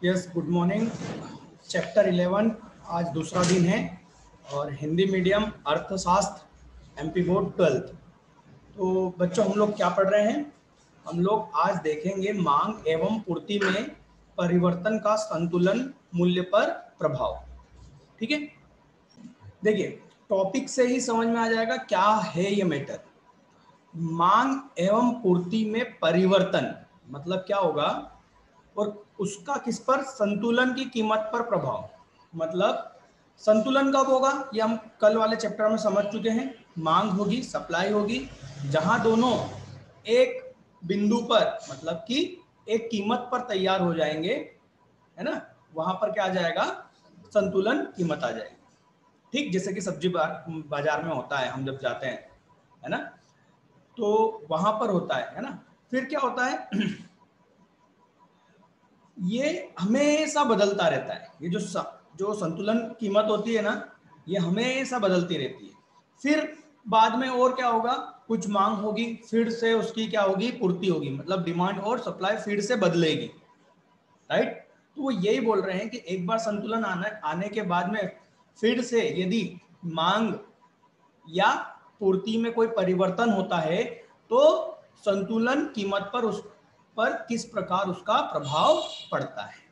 Yes, good morning. Chapter 11 आज दूसरा दिन है और हिंदी मीडियम अर्थशास्त्र एमपी बोर्ड 12th। तो बच्चों, हम लोग क्या पढ़ रहे हैं? हम लोग आज देखेंगे मांग एवं पूर्ति में परिवर्तन का संतुलन मूल्य पर प्रभाव। ठीक है, देखिए टॉपिक से ही समझ में आ जाएगा क्या है ये मैटर। मांग एवं पूर्ति में परिवर्तन मतलब क्या होगा और उसका किस पर, संतुलन की कीमत पर प्रभाव। मतलब संतुलन कब होगा ये हम कल वाले चैप्टर में समझ चुके हैं। मांग होगी, सप्लाई होगी, जहां दोनों एक बिंदु पर मतलब कि एक कीमत पर तैयार हो जाएंगे, है ना, वहां पर क्या आ जाएगा, संतुलन कीमत आ जाएगी। ठीक जैसे कि सब्जी बाजार में होता है, हम जब जाते हैं, है ना, तो वहां पर होता है ना। फिर क्या होता है ये हमेशा बदलता रहता है। ये जो संतुलन कीमत होती है ना, ये हमेशा बदलती रहती है। फिर बाद में और क्या होगा, कुछ मांग होगी, फिर से उसकी क्या होगी, पूर्ति होगी। मतलब डिमांड और सप्लाई फिर से बदलेगी, राइट। तो वो यही बोल रहे हैं कि एक बार संतुलन आने के बाद में फिर से यदि मांग या पूर्ति में कोई परिवर्तन होता है तो संतुलन कीमत पर उस पर किस प्रकार उसका प्रभाव पड़ता है।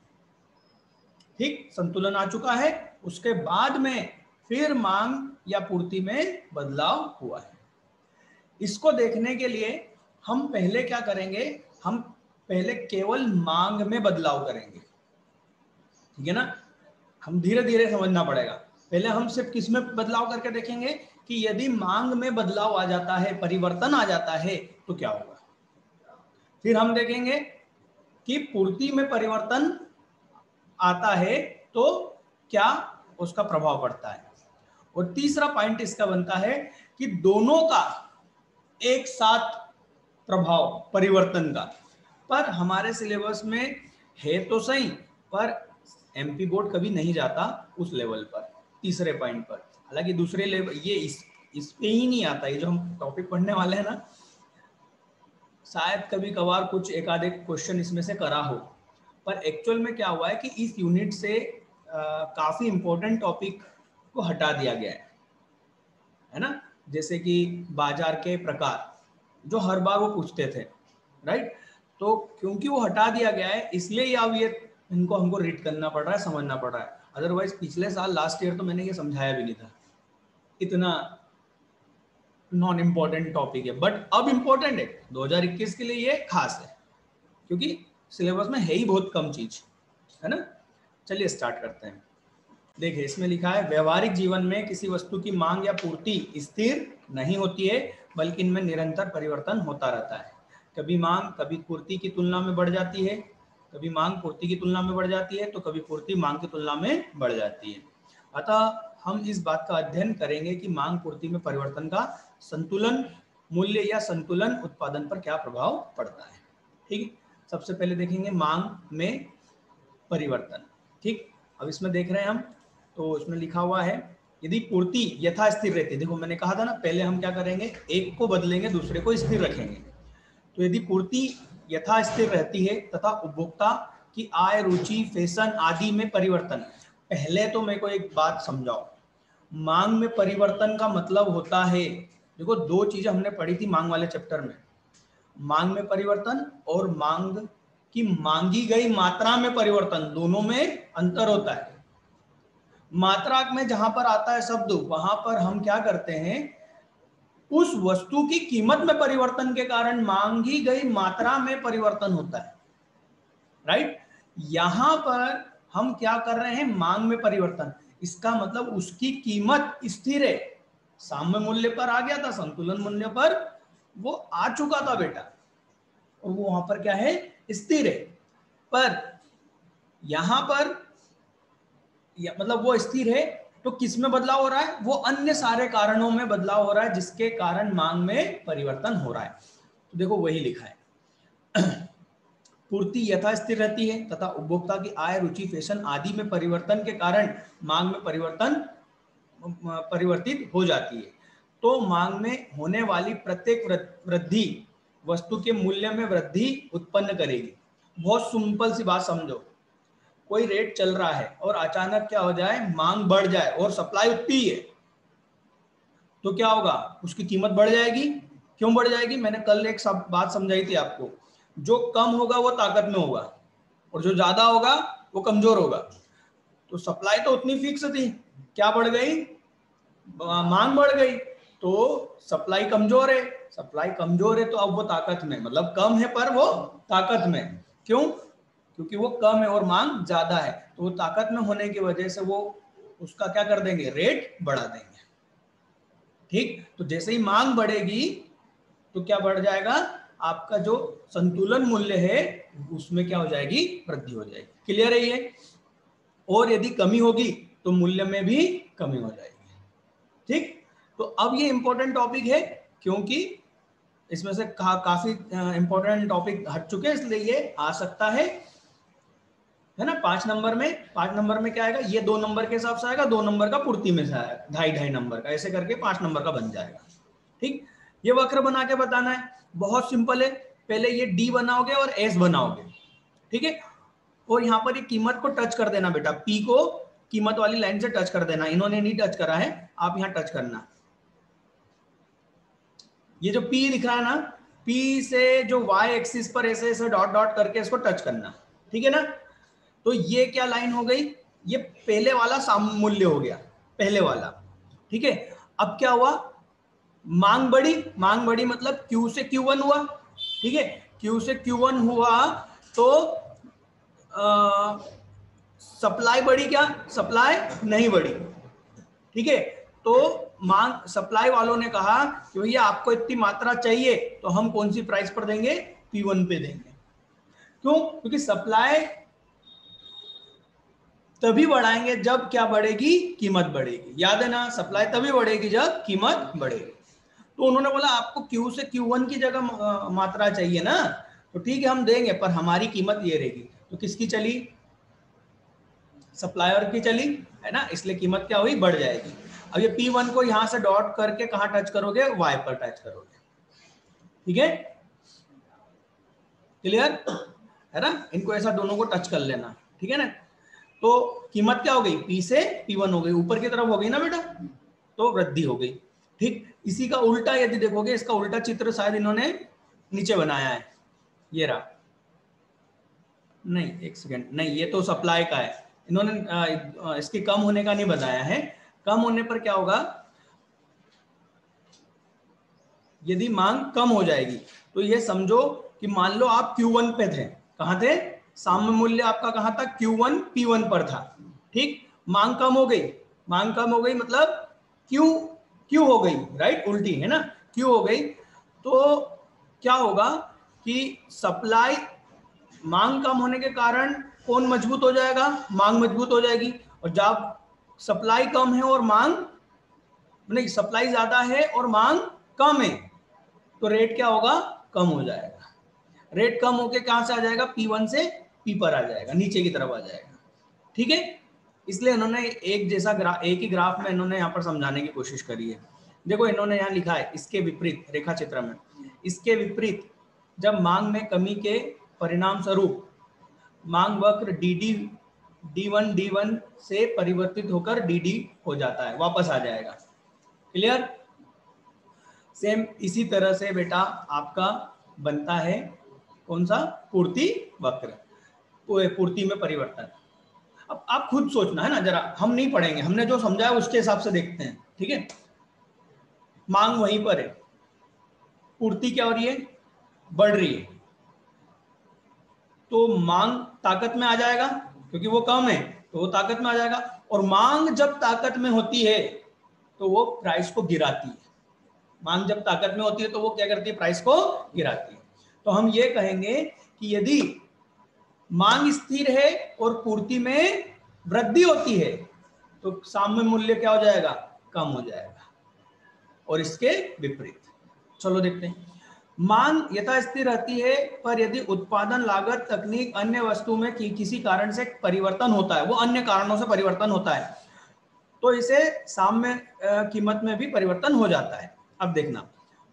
ठीक, संतुलन आ चुका है, उसके बाद में फिर मांग या पूर्ति में बदलाव हुआ है। इसको देखने के लिए हम पहले क्या करेंगे, हम पहले केवल मांग में बदलाव करेंगे। ठीक है ना, हम धीरे धीरे समझना पड़ेगा। पहले हम सिर्फ किस में बदलाव करके देखेंगे कि यदि मांग में बदलाव आ जाता है, परिवर्तन आ जाता है तो क्या होगा। फिर हम देखेंगे कि पूर्ति में परिवर्तन आता है तो क्या उसका प्रभाव पड़ता है। और तीसरा पॉइंट इसका बनता है कि दोनों का एक साथ प्रभाव परिवर्तन का। पर हमारे सिलेबस में है तो सही, पर एमपी बोर्ड कभी नहीं जाता उस लेवल पर, तीसरे पॉइंट पर। हालांकि दूसरे लेवल ये इस पे ही नहीं आता। ये जो हम टॉपिक पढ़ने वाले हैं ना, शायद कभी कभार कुछ एक आधे क्वेश्चन इसमें से करा हो, पर एक्चुअल में क्या हुआ है कि इस यूनिट से काफी इंपॉर्टेंट टॉपिक को हटा दिया गया है ना। जैसे कि बाजार के प्रकार जो हर बार वो पूछते थे, राइट। तो क्योंकि वो हटा दिया गया है इसलिए अब ये इनको हमको रीड करना पड़ रहा है, समझना पड़ रहा है। अदरवाइज पिछले साल लास्ट ईयर तो मैंने ये समझाया भी नहीं था। इतना नॉन इम्पोर्टेंट टॉपिक है, बट अब इम्पोर्टेंट है। 2021 के लिए ये खास है क्योंकि सिलेबस में है ही बहुत कम चीज, है ना। चलिए स्टार्ट करते हैं। देखिए इसमें लिखा है, व्यवहारिक जीवन में किसी वस्तु की मांग या पूर्ति स्थिर नहीं होती है, बल्कि इनमें निरंतर परिवर्तन होता रहता है। कभी मांग कभी पूर्ति की तुलना में बढ़ जाती है, कभी मांग पूर्ति की तुलना में बढ़ जाती है, तो कभी पूर्ति मांग की तुलना में बढ़ जाती है। अतः हम इस बात का अध्ययन करेंगे कि मांग पूर्ति में परिवर्तन का संतुलन मूल्य या संतुलन उत्पादन पर क्या प्रभाव पड़ता है। ठीक, सबसे पहले देखेंगे मांग में परिवर्तन। ठीक, अब इसमें देख रहे हैं हम, तो इसमें लिखा हुआ है, यदि पूर्ति यथा स्थिर रहती है। देखो मैंने कहा था ना, पहले हम क्या करेंगे, एक को बदलेंगे, दूसरे को स्थिर रखेंगे। तो यदि पूर्ति यथा स्थिर रहती है तथा उपभोक्ता की आय, रुचि, फैशन आदि में परिवर्तन। पहले तो मेरे को एक बात समझाओ, मांग में परिवर्तन का मतलब होता है, देखो दो चीजें हमने पढ़ी थी मांग वाले चैप्टर में, मांग में परिवर्तन और मांग की मांगी गई मात्रा में परिवर्तन, दोनों में अंतर होता है। मात्रा में जहां पर आता है शब्द, वहां पर हम क्या करते हैं, उस वस्तु की कीमत में परिवर्तन के कारण मांगी गई मात्रा में परिवर्तन होता है, राइट। यहां पर हम क्या कर रहे हैं, मांग में परिवर्तन। इसका मतलब उसकी कीमत स्थिर है, साम्य मूल्य पर आ गया था, संतुलन मूल्य पर वो आ चुका था बेटा, और वो वहां पर क्या है, स्थिर है। पर यहां पर मतलब वो स्थिर है, तो किस में बदलाव हो रहा है, वो अन्य सारे कारणों में बदलाव हो रहा है जिसके कारण मांग में परिवर्तन हो रहा है। तो देखो वही लिखा है, पूर्ति यथा स्थिर रहती है तथा उपभोक्ता की आय, रुचि, फैशन आदि में परिवर्तन के कारण मांग में परिवर्तित हो जाती है। तो मांग में होने वाली प्रत्येक वृद्धि वस्तु के मूल्य में वृद्धि उत्पन्न करेगी। बहुत सिंपल सी बात समझो, कोई रेट चल रहा है और अचानक क्या हो जाए, मांग बढ़ जाए और सप्लाई उतनी ही है, तो क्या होगा, उसकी कीमत बढ़ जाएगी। क्यों बढ़ जाएगी? मैंने कल एक सब बात समझाई थी आपको, जो कम होगा वो ताकत में होगा और जो ज्यादा होगा वो कमजोर होगा। तो सप्लाई तो उतनी फिक्स थी, क्या बढ़ गई, मांग बढ़ गई, तो सप्लाई कमजोर है। सप्लाई कमजोर है तो अब वो ताकत में, मतलब कम है पर वो ताकत में। क्यों? क्योंकि वो कम है और मांग ज्यादा है, तो वो ताकत में होने की वजह से वो उसका क्या कर देंगे, रेट बढ़ा देंगे। ठीक, तो जैसे ही मांग बढ़ेगी तो क्या बढ़ जाएगा, आपका जो संतुलन मूल्य है उसमें क्या हो जाएगी, वृद्धि हो जाएगी। क्लियर है ये? और यदि कमी होगी तो मूल्य में भी कमी हो जाएगी। ठीक, तो अब ये इंपॉर्टेंट टॉपिक है क्योंकि इसमें से काफी इंपॉर्टेंट टॉपिक हट चुके हैं, इसलिए ये आ सकता है ना। 5 नंबर में क्या आएगा, ये 2 नंबर के हिसाब से आएगा, 2 नंबर का पूर्ति में से आएगा, 2.5 नंबर का, ऐसे करके 5 नंबर का बन जाएगा। ठीक, ये वक्र बना के बताना है, बहुत सिंपल है। पहले ये डी बनाओगे और एस बनाओगे, ठीक है, और यहाँ पर ये कीमत को टच कर देना बेटा, पी को कीमत वाली लाइन से टच कर देना। इन्होंने नहीं टच करा है, आप यहाँ टच करना। ये जो पी लिखा है ना, पी से जो वाई एक्सिस पर ऐसे ऐसे डॉट डॉट करके इसको टच करना, ठीक है ना। तो ये क्या लाइन हो गई, ये पहले वाला साम मूल्य हो गया, पहले वाला, ठीक है। अब क्या हुआ, मांग बढ़ी मतलब Q से Q1 हुआ, ठीक है। Q से Q1 हुआ तो सप्लाई बढ़ी क्या, सप्लाई नहीं बढ़ी, ठीक है। तो मांग, सप्लाई वालों ने कहा कि भैया आपको इतनी मात्रा चाहिए, तो हम कौन सी प्राइस पर देंगे, P1 पे देंगे। क्यों? क्योंकि सप्लाई तभी बढ़ाएंगे जब क्या बढ़ेगी, कीमत बढ़ेगी। याद है ना, सप्लाई तभी बढ़ेगी जब कीमत बढ़ेगी। तो उन्होंने बोला आपको Q से Q1 की जगह मात्रा चाहिए ना, तो ठीक है हम देंगे, पर हमारी कीमत ये रहेगी। तो किसकी चली, सप्लायर की चली, है ना, इसलिए कीमत क्या हुई, बढ़ जाएगी। अब ये P1 को यहां से डॉट करके कहां टच करोगे, Y पर टच करोगे, ठीक है। क्लियर है ना, इनको ऐसा दोनों को टच कर लेना, ठीक है ना। तो कीमत क्या हो गई, P से P1 हो गई, ऊपर की तरफ हो गई ना बेटा, तो वृद्धि हो गई। ठीक, इसी का उल्टा यदि देखोगे, इसका उल्टा चित्र शायद इन्होंने नीचे बनाया है, ये रहा, नहीं एक सेकेंड, नहीं ये तो सप्लाई का है, इन्होंने इसके कम होने का नहीं बताया है। कम होने पर क्या होगा, यदि मांग कम हो जाएगी तो ये समझो कि मान लो आप Q1 पे थे, कहां थे, साम्य मूल्य आपका कहां था, Q1 P1 पर था, ठीक। मांग कम हो गई, मांग कम हो गई मतलब Q हो गई, राइट, उल्टी है ना, Q हो गई, तो क्या होगा कि सप्लाई, मांग कम होने के कारण कौन मजबूत हो जाएगा, मांग मजबूत हो जाएगी। और जब सप्लाई कम है और मांग, नहीं सप्लाई ज्यादा है और मांग कम है, तो रेट क्या होगा, कम हो जाएगा। रेट कम होके कहां से आ जाएगा, P1 से P पर आ जाएगा, नीचे की तरफ आ जाएगा, ठीक है। इसलिए इन्होंने एक जैसा एक ही ग्राफ में इन्होंने यहाँ पर समझाने की कोशिश करी है। देखो इन्होंने यहाँ लिखा है, इसके विपरीत रेखा चित्र में, इसके विपरीत जब मांग में कमी के परिणाम स्वरूप मांग वक्र D1 से परिवर्तित होकर DD हो जाता है, वापस आ जाएगा। क्लियर? सेम इसी तरह से बेटा आपका बनता है कौन सा, पूर्ति वक्र, पूर्ति में परिवर्तन। अब आप खुद सोचना है ना जरा, हम नहीं पढ़ेंगे, हमने जो समझा है उसके हिसाब से देखते हैं, ठीक है। मांग वहीं पर है, पूर्ति क्या हो रही है, बढ़ रही है, तो मांग ताकत में आ जाएगा, क्योंकि वो कम है तो वो ताकत में आ जाएगा। और मांग जब ताकत में होती है तो वो प्राइस को गिराती है, मांग जब ताकत में होती है तो वो क्या करती है, प्राइस को गिराती है। तो हम ये कहेंगे कि यदि मांग स्थिर है और पूर्ति में वृद्धि होती है तो साम्य मूल्य क्या हो जाएगा, कम हो जाएगा, और इसके विपरीत। चलो देखते हैं, मांग यथास्थिर रहती है, पर यदि उत्पादन लागत तकनीक अन्य वस्तु में किसी कारण से परिवर्तन होता है, वो अन्य कारणों से परिवर्तन होता है, तो इसे साम्य कीमत में भी परिवर्तन हो जाता है। अब देखना,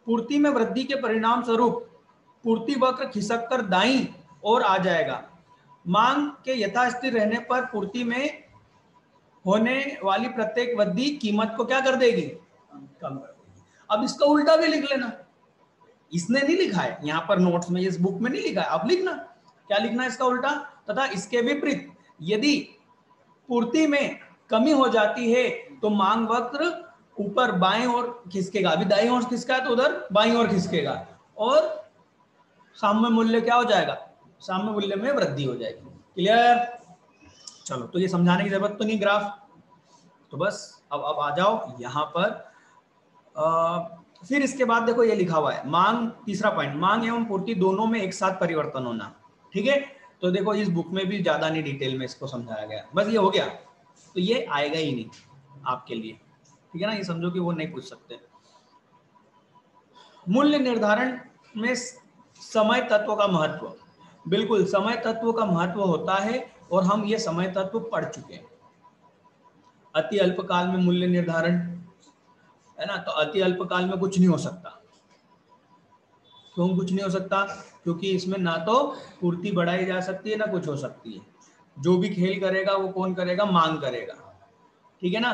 पूर्ति में वृद्धि के परिणाम स्वरूप पूर्ति वक्र खिसक कर दाईं ओर आ जाएगा, मांग के यथास्थिर रहने पर पूर्ति में होने वाली प्रत्येक वृद्धि कीमत को क्या कर देगी, कम कर देगी। अब इसका उल्टा भी लिख लेना, इसने नहीं लिखा है यहाँ पर नोट्स में, इस बुक में नहीं लिखा है, अब लिखना, क्या लिखना है इसका उल्टा, तथा इसके विपरीत यदि पूर्ति में कमी हो जाती है तो मांग वक्र ऊपर बाएं ओर खिसकेगा, अभी दाईं ओर खिसका है तो उधर बाईं ओर खिसकेगा, और साम्य मूल्य क्या हो जाएगा, साम्य मूल्य में वृद्धि हो जाएगी। क्लियर? चलो, तो ये समझाने की जरूरत तो नहीं ग्राफ, तो बस अब आ जाओ यहाँ पर। फिर इसके बाद देखो ये लिखा हुआ है मांग, तीसरा पॉइंट, मांग एवं पूर्ति दोनों में एक साथ परिवर्तन होना। ठीक है, तो देखो इस बुक में भी ज्यादा नहीं डिटेल में इसको समझाया गया, बस ये हो गया, तो ये आएगा ही नहीं आपके लिए, ठीक है ना, ये समझो कि वो नहीं पूछ सकते। मूल्य निर्धारण में समय तत्व का महत्व, बिल्कुल समय तत्व का महत्व होता है, और हम ये समय तत्व पढ़ चुके हैं। अति अल्पकाल में मूल्य निर्धारण है ना, तो अति अल्पकाल में कुछ नहीं हो सकता। क्यों कुछ नहीं हो सकता? क्योंकि इसमें ना तो पूर्ति बढ़ाई जा सकती है ना कुछ हो सकती है। जो भी खेल करेगा वो कौन करेगा? मांग करेगा, ठीक है ना।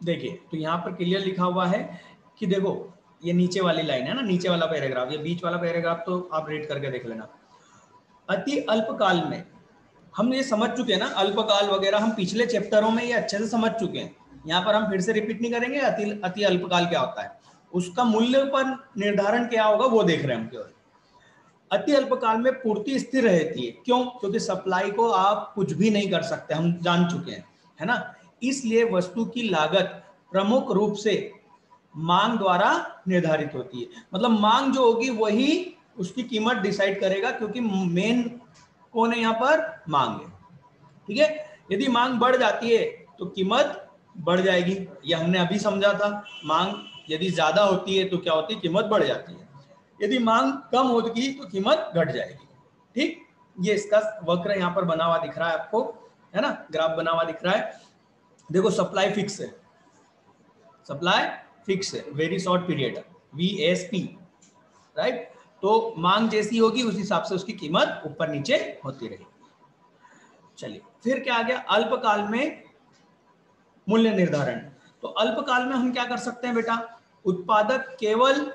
देखिए, तो यहाँ पर क्लियर लिखा हुआ है कि देखो ये नीचे वाली लाइन है ना, नीचे वाला पैराग्राफ, ये बीच वाला पैराग्राफ तो आप रीड करके देख लेना। अति अल्पकाल में हम ये समझ चुके हैं ना, अल्पकाल वगैरह हम पिछले चैप्टरों में ये अच्छे से समझ चुके हैं, यहाँ पर हम फिर से रिपीट नहीं करेंगे। अति अल्पकाल क्या होता है, उसका मूल्य पर निर्धारण क्या होगा वो देख रहे हैं हम केवल। अति अल्पकाल में पूर्ति स्थिर रहती है, क्यों? क्योंकि सप्लाई को आप कुछ भी नहीं कर सकते, हम जान चुके हैं, है ना। इसलिए वस्तु की लागत प्रमुख रूप से मांग द्वारा निर्धारित होती है, मतलब मांग जो होगी वही उसकी कीमत डिसाइड करेगा, क्योंकि मेन कौन है यहाँ पर? मांग है, ठीक है। यदि मांग बढ़ जाती है तो कीमत बढ़ जाएगी, ये हमने अभी समझा था। मांग यदि ज्यादा होती है तो क्या होती है? कीमत बढ़ जाती है। यदि मांग कम होगी तो कीमत घट जाएगी, ठीक। ये इसका वक्र यहाँ पर बना हुआ दिख रहा है आपको, है ना, ग्राफ बना हुआ दिख रहा है। देखो सप्लाई फिक्स है, सप्लाई फिक्स है, very short period, VSP, right. तो मांग जैसी होगी उस हिसाब से उसकी कीमत ऊपर नीचे होती रहेगी। चलिए, फिर क्या आ गया? अल्पकाल में मूल्य निर्धारण। तो अल्पकाल में हम क्या कर सकते हैं बेटा? उत्पादक केवल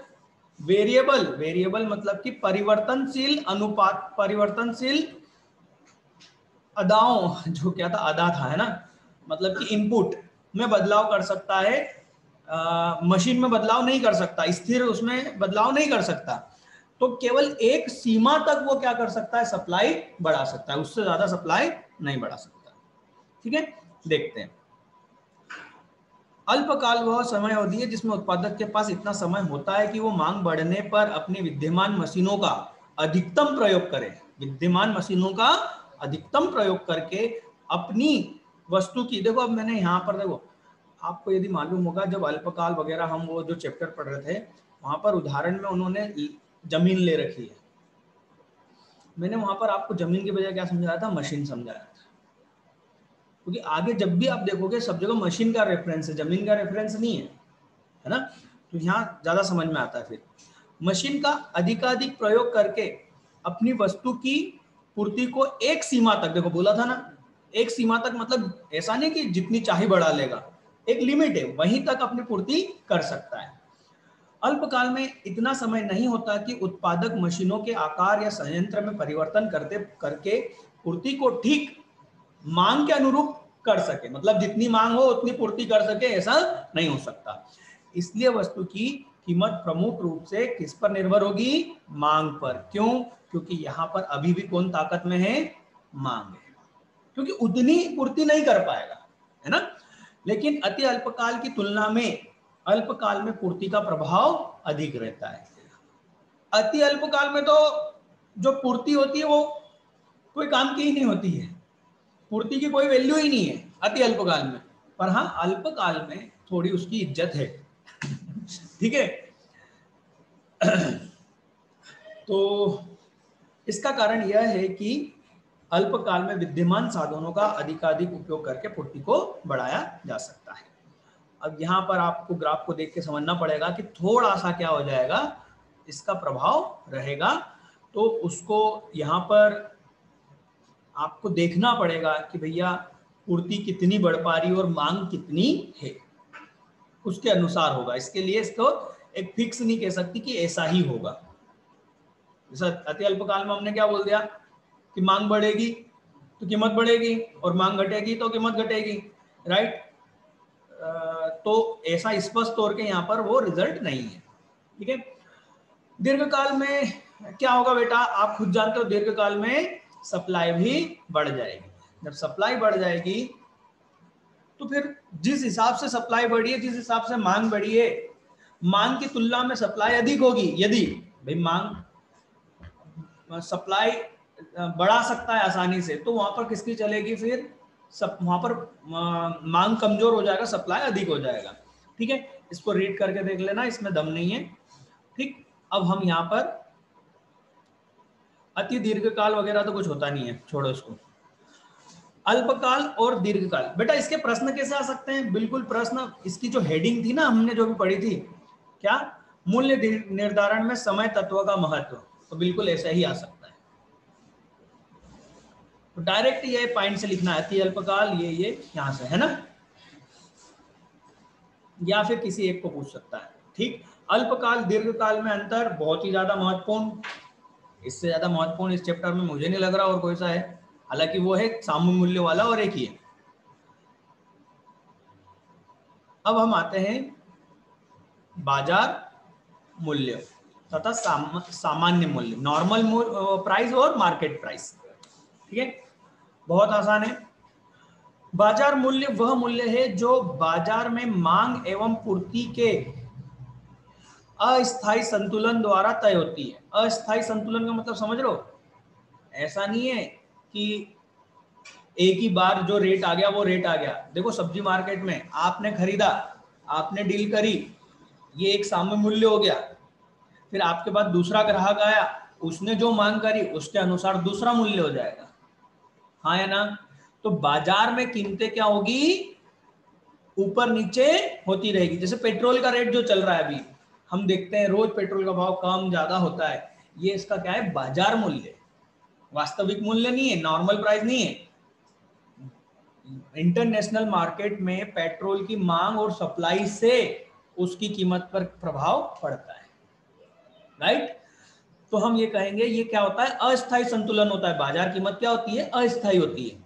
वेरिएबल मतलब कि परिवर्तनशील अनुपात, परिवर्तनशील अदाओं, जो क्या था, अदा था, है ना, मतलब कि इनपुट में बदलाव कर सकता है, मशीन में बदलाव नहीं कर सकता, स्थिर उसमें बदलाव नहीं कर सकता। तो केवल एक सीमा तक वो क्या कर सकता है? सप्लाई बढ़ा सकता है, उससे ज्यादा सप्लाई नहीं बढ़ा सकता, ठीक है। देखते हैं, अल्पकाल वह समय अवधि है जिसमें उत्पादक के पास इतना समय होता है कि वो मांग बढ़ने पर अपनी विद्यमान मशीनों का अधिकतम प्रयोग करे, विद्यमान मशीनों का अधिकतम प्रयोग करके अपनी वस्तु की, देखो अब मैंने यहाँ पर देखो, आपको यदि मालूम होगा जब अल्पकाल वगैरह हम वो जो चैप्टर पढ़ रहे थे वहां पर उदाहरण में उन्होंने जमीन ले रखी है, मैंने वहां पर आपको जमीन की बजाय क्या समझाया था? मशीन समझाया था, क्योंकि आगे जब भी आप देखोगे सब जगह मशीन का रेफरेंस है, जमीन का रेफरेंस नहीं है ना, तो यहाँ ज्यादा समझ में आता है। फिर मशीन का अधिकाधिक प्रयोग करके अपनी वस्तु की पूर्ति को एक सीमा तक, देखो बोला था ना, एक सीमा तक, मतलब ऐसा नहीं कि जितनी चाहे बढ़ा लेगा, एक लिमिट है, वहीं तक अपनी पूर्ति कर सकता है। अल्पकाल में इतना समय नहीं होता कि उत्पादक मशीनों के आकार या संयंत्र में परिवर्तन करते करके पूर्ति को ठीक मांग के अनुरूप कर सके, मतलब जितनी मांग हो उतनी पूर्ति कर सके, ऐसा नहीं हो सकता। इसलिए वस्तु की कीमत प्रमुख रूप से किस पर निर्भर होगी? मांग पर। क्यों? क्योंकि यहाँ पर अभी भी कौन ताकत में है? मांग है, क्योंकि उतनी पूर्ति नहीं कर पाएगा, है ना। लेकिन अति अल्पकाल की तुलना में अल्पकाल में पूर्ति का प्रभाव अधिक रहता है। अति अल्पकाल में तो जो पूर्ति होती है वो कोई काम की ही नहीं होती है, पूर्ति की कोई वैल्यू ही नहीं है अति अल्पकाल में, पर हाँ अल्पकाल में थोड़ी उसकी इज्जत है, ठीक है। तो इसका कारण यह है कि अल्पकाल में विद्यमान साधनों का अधिकाधिक उपयोग करके पूर्ति को बढ़ाया जा सकता है। अब यहाँ पर आपको ग्राफ को देख के समझना पड़ेगा कि थोड़ा सा क्या हो जाएगा, इसका प्रभाव रहेगा। तो उसको यहाँ पर आपको देखना पड़ेगा कि भैया पूर्ति कितनी बढ़ पा रही है और मांग कितनी है, उसके अनुसार होगा। इसके लिए इसको एक फिक्स नहीं कह सकती कि ऐसा ही होगा। जैसा अति अल्पकाल में हमने क्या बोल दिया कि मांग बढ़ेगी तो कीमत बढ़ेगी और मांग घटेगी तो कीमत घटेगी, राइट। तो ऐसा स्पष्ट तौर के यहाँ पर वो रिजल्ट नहीं है, ठीक है। दीर्घकाल में क्या होगा बेटा, आप खुद जानते हो, दीर्घकाल में सप्लाई भी बढ़ जाएगी। जब सप्लाई बढ़ जाएगी तो फिर जिस हिसाब से सप्लाई बढ़ी है, जिस हिसाब से मांग बढ़ी है, मांग की तुलना में सप्लाई अधिक होगी। यदि भाई मांग सप्लाई बढ़ा सकता है आसानी से, तो वहां पर किसकी चलेगी, फिर वहां पर मांग कमजोर हो जाएगा, सप्लाई अधिक हो जाएगा, ठीक है। इसको रीड करके देख लेना, इसमें दम नहीं है, ठीक। अब हम यहाँ पर अति दीर्घकाल वगैरह तो कुछ होता नहीं है, छोड़ो इसको। अल्पकाल और दीर्घकाल, बेटा इसके प्रश्न कैसे आ सकते हैं, बिल्कुल प्रश्न, इसकी जो हेडिंग थी ना हमने जो भी पढ़ी थी, क्या, मूल्य निर्धारण में समय तत्व का महत्व, तो बिल्कुल ऐसा ही आ सकता है। तो डायरेक्ट ये पॉइंट से लिखना है, अति अल्पकाल ये यहां से है ना, या फिर किसी एक को पूछ सकता है, ठीक। अल्पकाल दीर्घकाल में अंतर बहुत ही ज्यादा महत्वपूर्ण, इससे ज्यादा महत्वपूर्ण इस चैप्टर में मुझे नहीं लग रहा और कोई सा है, हालांकि वो है साम्य मूल्य वाला और एक ही है। अब हम आते हैं बाजार मूल्य तथा सामान्य मूल्य, नॉर्मल प्राइस और मार्केट प्राइस, ठीक है, बहुत आसान है। बाजार मूल्य वह मूल्य है जो बाजार में मांग एवं पूर्ति के अस्थायी संतुलन द्वारा तय होती है। अस्थायी संतुलन का मतलब समझ लो, ऐसा नहीं है कि एक ही बार जो रेट आ गया वो रेट आ गया। देखो सब्जी मार्केट में आपने खरीदा, आपने डील करी, ये एक साम्य मूल्य हो गया, फिर आपके बाद दूसरा ग्राहक आया, उसने जो मांग करी उसके अनुसार दूसरा मूल्य हो जाएगा, हाँ या ना। तो बाजार में कीमतें क्या होगी, ऊपर नीचे होती रहेगी। जैसे पेट्रोल का रेट जो चल रहा है अभी, हम देखते हैं रोज पेट्रोल का भाव कम ज्यादा होता है, ये इसका क्या है, बाजार मूल्य, वास्तविक मूल्य नहीं है, नॉर्मल प्राइस नहीं है। इंटरनेशनल मार्केट में पेट्रोल की मांग और सप्लाई से उसकी कीमत पर प्रभाव पड़ता है, राइट। तो हम ये कहेंगे ये क्या होता है, अस्थायी संतुलन होता है। बाजार कीमत क्या होती है, अस्थायी होती है।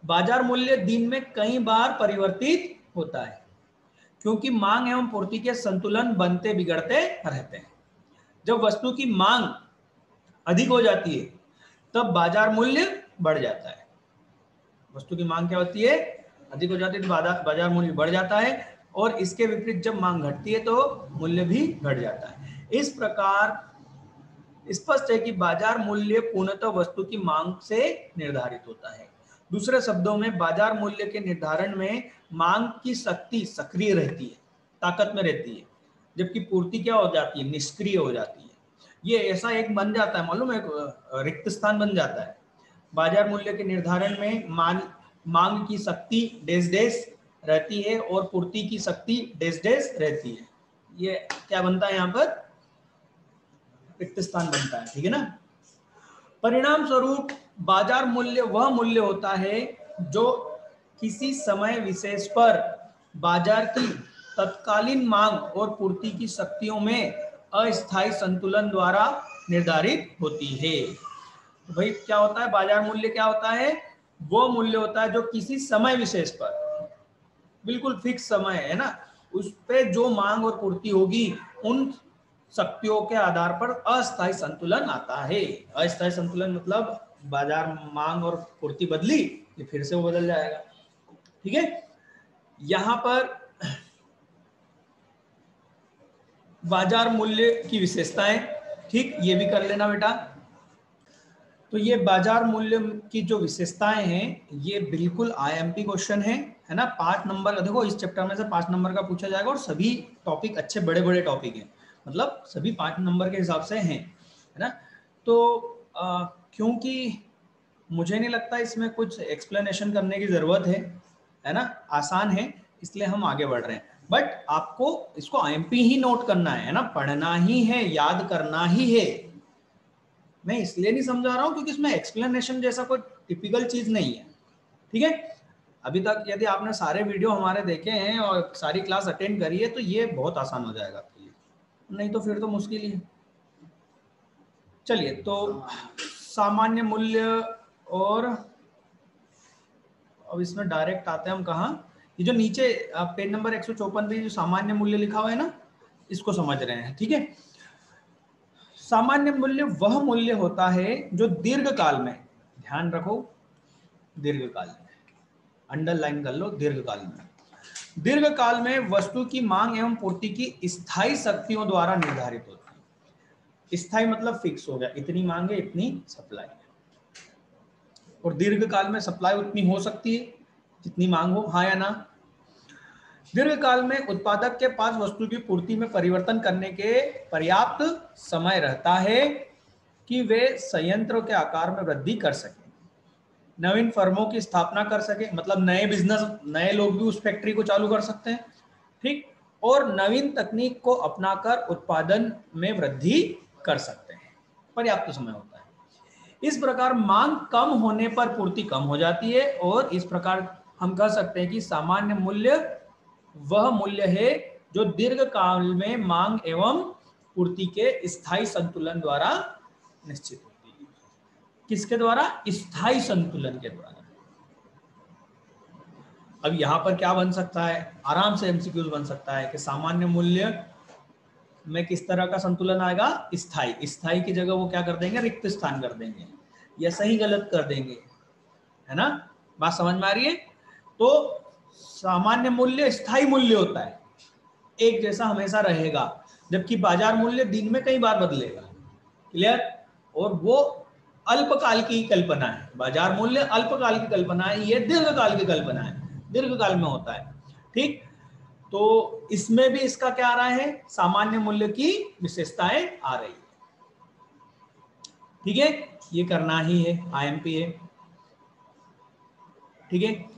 बाजार मूल्य दिन में कई बार परिवर्तित होता है, क्योंकि मांग एवं पूर्ति के संतुलन बनते बिगड़ते रहते हैं। जब वस्तु की मांग अधिक हो जाती है तब बाजार मूल्य बढ़ जाता है। वस्तु की मांग क्या होती है, अधिक हो जाती है तो बाजार मूल्य बढ़ जाता है, और इसके विपरीत जब मांग घटती है तो मूल्य भी घट जाता है। इस प्रकार स्पष्ट है कि बाजार मूल्य पूर्णतः वस्तु की मांग से निर्धारित होता है। दूसरे शब्दों में बाजार मूल्य के निर्धारण में मांग की शक्ति सक्रिय रहती है, ताकत में रहती है, जबकि पूर्ति क्या हो जाती है, निष्क्रिय हो जाती है। ये ऐसा एक बन जाता है, मालूम है, एक रिक्त स्थान बन जाता है। बाजार मूल्य के निर्धारण में मांग की शक्ति डेस डेस रहती है और पूर्ति की शक्ति डेस डेस रहती है। ये क्या बनता है, यहाँ पर रिक्त स्थान बनता है, ठीक है ना। परिणाम स्वरूप बाजार मूल्य वह मूल्य होता है जो किसी समय विशेष पर बाजार की तत्कालीन मांग और पूर्ति की शक्तियों में अस्थायी संतुलन द्वारा निर्धारित होती है। तो भाई क्या होता है, बाजार मूल्य क्या होता है, वो मूल्य होता है जो किसी समय विशेष पर, बिल्कुल फिक्स समय है ना, उस पे जो मांग और पूर्ति होगी उन शक्तियों के आधार पर अस्थायी संतुलन आता है। अस्थायी संतुलन मतलब बाजार मांग और पूर्ति बदली, ये फिर से वो बदल जाएगा, ठीक है। यहां पर बाजार मूल्य की विशेषताएं, ठीक, ये भी कर लेना बेटा। तो ये बाजार मूल्य की जो विशेषताएं हैं ये बिल्कुल आईएमपी क्वेश्चन है ना। 5 नंबर का, देखो इस चैप्टर में से 5 नंबर का पूछा जाएगा, और सभी टॉपिक अच्छे बड़े बड़े टॉपिक हैं, मतलब सभी 5 नंबर के हिसाब से हैं, है ना। तो क्योंकि मुझे नहीं लगता इसमें कुछ एक्सप्लेनेशन करने की जरूरत है ना, आसान है, इसलिए हम आगे बढ़ रहे हैं। बट आपको इसको आईएमपी ही नोट करना है ना, पढ़ना ही है, याद करना ही है, मैं इसलिए नहीं समझा रहा हूँ क्योंकि इसमें एक्सप्लेनेशन जैसा कोई टिपिकल चीज नहीं है, ठीक है। अभी तक यदि आपने सारे वीडियो हमारे देखे हैं और सारी क्लास अटेंड करी है तो ये बहुत आसान हो जाएगा आपके लिए, नहीं तो फिर तो मुश्किल ही है। चलिए, तो सामान्य मूल्य, और अब इसमें डायरेक्ट आते हैं हम कहाँ, ये जो नीचे पेज नंबर 154 पे जो सामान्य मूल्य लिखा हुआ है ना, इसको समझ रहे हैं, ठीक है। सामान्य मूल्य वह मूल्य होता है जो दीर्घ काल में, ध्यान रखो दीर्घ काल में, अंडरलाइन कर लो दीर्घ काल में, दीर्घ काल में वस्तु की मांग एवं पूर्ति की स्थायी शक्तियों द्वारा निर्धारित होती है। स्थायी मतलब फिक्स हो गया, इतनी मांग है इतनी सप्लाई है, और दीर्घ काल में सप्लाई उतनी हो सकती है जितनी मांग हो, हाँ या ना। दीर्घ काल में उत्पादक के पास वस्तु की पूर्ति में परिवर्तन करने के पर्याप्त समय रहता है कि वे संयंत्र के आकार में वृद्धि कर सके, नवीन फर्मों की स्थापना कर सके, मतलब नए बिजनेस, नए लोग भी उस फैक्ट्री को चालू कर सकते हैं, ठीक, और नवीन तकनीक को अपनाकर उत्पादन में वृद्धि कर सकते हैं, पर्याप्त समय होता है। इस प्रकार मांग कम होने पर पूर्ति कम हो जाती है, और इस प्रकार हम कह सकते हैं कि सामान्य मूल्य वह मूल्य है जो दीर्घ काल में मांग एवं पूर्ति के स्थायी संतुलन द्वारा निश्चित होती है। किसके द्वारा? स्थायी संतुलन के द्वारा। अब यहां पर क्या बन सकता है, आराम से एमसीक्यूज बन सकता है कि सामान्य मूल्य में किस तरह का संतुलन आएगा, स्थायी। स्थायी की जगह वो क्या कर देंगे, रिक्त स्थान कर देंगे, या सही गलत कर देंगे, है ना, बात समझ में आ रही है। तो सामान्य मूल्य स्थायी मूल्य होता है, एक जैसा हमेशा रहेगा, जबकि बाजार मूल्य दिन में कई बार बदलेगा, क्लियर। और वो अल्पकाल की कल्पना है, बाजार मूल्य अल्पकाल की कल्पना है, ये दीर्घकाल की कल्पना है, दीर्घकाल में होता है, ठीक। तो इसमें भी इसका क्या आ रहा है, सामान्य मूल्य की विशेषताएं आ रही है, ठीक है। ये करना ही है, आईएमपी है, ठीक है।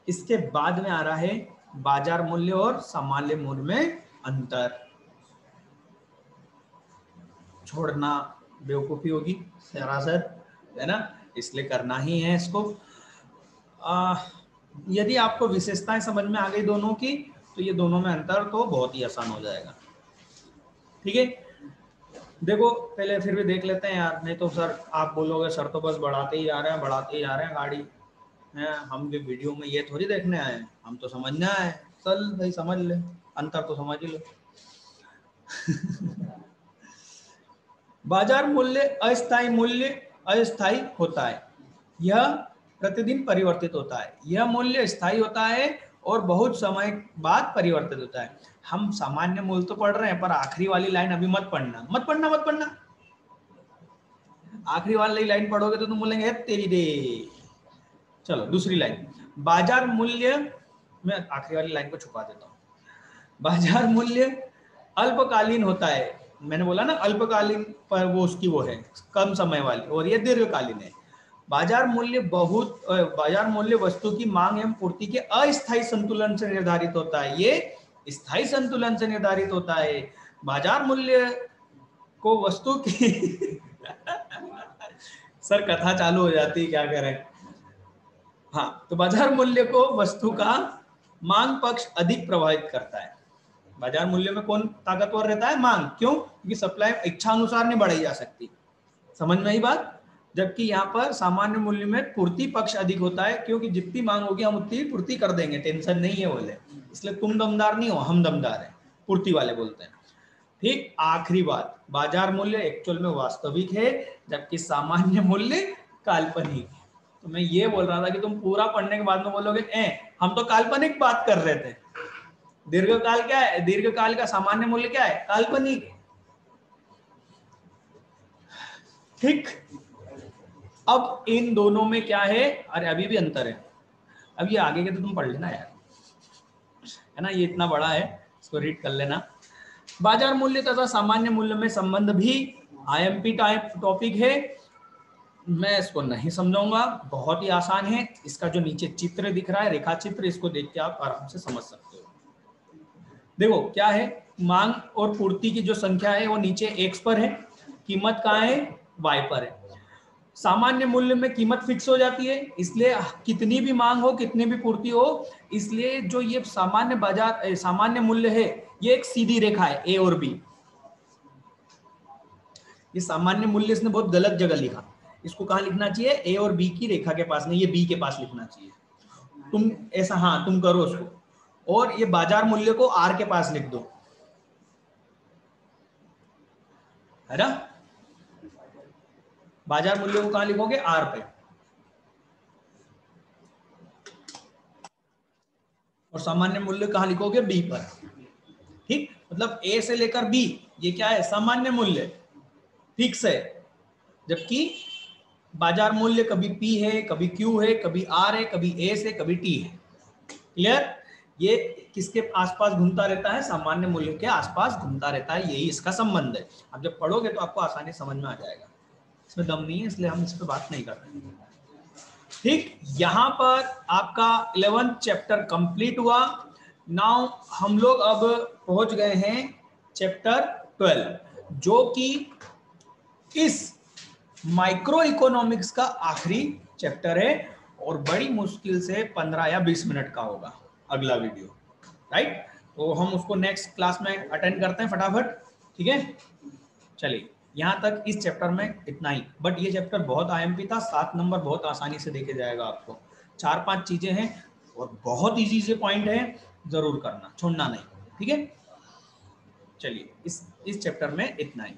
इसके बाद में आ रहा है बाजार मूल्य और सामान्य मूल्य में अंतर। छोड़ना बेवकूफी होगी सरासर, है ना, इसलिए करना ही है इसको। यदि आपको विशेषताएं समझ में आ गई दोनों की, तो ये दोनों में अंतर तो बहुत ही आसान हो जाएगा, ठीक है। देखो पहले फिर भी देख लेते हैं यार, नहीं तो सर आप बोलोगे सर तो बस बढ़ाते ही जा रहे हैं, बढ़ाते ही जा रहे हैं गाड़ी है, हम भी वीडियो में ये थोड़ी देखने आए, हम तो समझना है। चल भाई समझ ले, अंतर तो समझ ही लो। बाजार मूल्य अस्थायी होता है, यह प्रतिदिन परिवर्तित होता है, यह मूल्य स्थायी होता है और बहुत समय बाद परिवर्तित होता है। हम सामान्य मूल्य तो पढ़ रहे हैं, पर आखिरी वाली लाइन अभी मत पढ़ना। आखिरी वाली लाइन पढ़ोगे तो तुम बोलेंगे तेरी दे। चलो दूसरी लाइन, बाजार मूल्य, मैं आखिरी वाली लाइन को छुपा देता हूँ। बाजार मूल्य अल्पकालीन होता है, मैंने बोला ना अल्पकालीन पर वो उसकी वो है कम समय वाली, और ये दीर्घकालीन है। बाजार मूल्य वस्तु की मांग एवं पूर्ति के अस्थायी संतुलन से निर्धारित होता है, ये स्थायी संतुलन से निर्धारित होता है। बाजार मूल्य को वस्तु की सर कथा चालू हो जाती है, क्या करें। हाँ, तो बाजार मूल्य को वस्तु का मांग पक्ष अधिक प्रभावित करता है। बाजार मूल्य में कौन ताकतवर रहता है, मांग। क्यों? क्योंकि सप्लाई इच्छा अनुसार नहीं बढ़ाई जा सकती, समझ में आई बात। जबकि यहाँ पर सामान्य मूल्य में पूर्ति पक्ष अधिक होता है, क्योंकि जितनी मांग होगी हम उतनी पूर्ति कर देंगे, टेंशन नहीं है बोले, इसलिए तुम दमदार नहीं हो, हम दमदार है, पूर्ति वाले बोलते हैं, ठीक। आखिरी बात, बाजार मूल्य एक्चुअल में वास्तविक है, जबकि सामान्य मूल्य काल्पनिक है। तो मैं ये बोल रहा था कि तुम पूरा पढ़ने के बाद में बोलोगे हम तो काल्पनिक बात कर रहे थे। दीर्घकाल क्या है, दीर्घकाल का सामान्य मूल्य क्या है, काल्पनिक, ठीक। अब इन दोनों में क्या है, अरे अभी भी अंतर है, अब ये आगे के तो तुम पढ़ लेना यार, है ना, ये इतना बड़ा है, इसको रीड कर लेना। बाजार मूल्य तथा सामान्य मूल्य में संबंध भी आईएमपी टाइप टॉपिक है, मैं इसको नहीं समझाऊंगा, बहुत ही आसान है। इसका जो नीचे चित्र दिख रहा है, रेखा चित्र, इसको देख के आप आराम से समझ सकते हो। देखो क्या है, मांग और पूर्ति की जो संख्या है वो नीचे एक्स पर है, कीमत कहाँ है y पर है। सामान्य मूल्य में कीमत फिक्स हो जाती है, इसलिए कितनी भी मांग हो, कितनी भी पूर्ति हो, इसलिए जो ये सामान्य मूल्य है, ये एक सीधी रेखा है, ए और बी। ये सामान्य मूल्य इसने बहुत गलत जगह लिखा, इसको कहाँ लिखना चाहिए, ए और बी की रेखा के पास नहीं, ये बी के पास लिखना चाहिए। तुम ऐसा, हाँ तुम करो उसको, और ये बाजार मूल्य को आर के पास लिख दो, है ना। बाजार मूल्य को कहां लिखोगे, आर पे, और सामान्य मूल्य कहां लिखोगे, बी पर। ठीक, मतलब ए से लेकर बी ये क्या है, सामान्य मूल्य फिक्स है, जबकि बाजार मूल्य कभी पी है, कभी क्यू है, कभी आर है, कभी एस है, कभी टी है। क्लियर, ये किसके आसपास घूमता रहता है, सामान्य मूल्य के आसपास घूमता रहता है, यही इसका संबंध है। अब जब पढ़ोगे तो आपको आसानी समझ में आ जाएगा, इसमें दम नहीं है इसलिए हम इस पर बात नहीं कर रहे। ठीक, यहां पर आपका 11th चैप्टर कंप्लीट हुआ। नाउ हम लोग अब पहुंच गए हैं चैप्टर 12, जो कि इस माइक्रो इकोनॉमिक्स का आखिरी चैप्टर है, और बड़ी मुश्किल से 15 या 20 मिनट का होगा अगला वीडियो, राइट। तो हम उसको नेक्स्ट क्लास में अटेंड करते हैं फटाफट, ठीक है। चलिए, यहाँ तक इस चैप्टर में इतना ही, बट ये चैप्टर बहुत आईएमपी था, 7 नंबर बहुत आसानी से देखे जाएगा आपको। 4-5 चीजें हैं और बहुत इजी से पॉइंट है, जरूर करना, छोड़ना नहीं, ठीक है। चलिए, इस चैप्टर में इतना ही।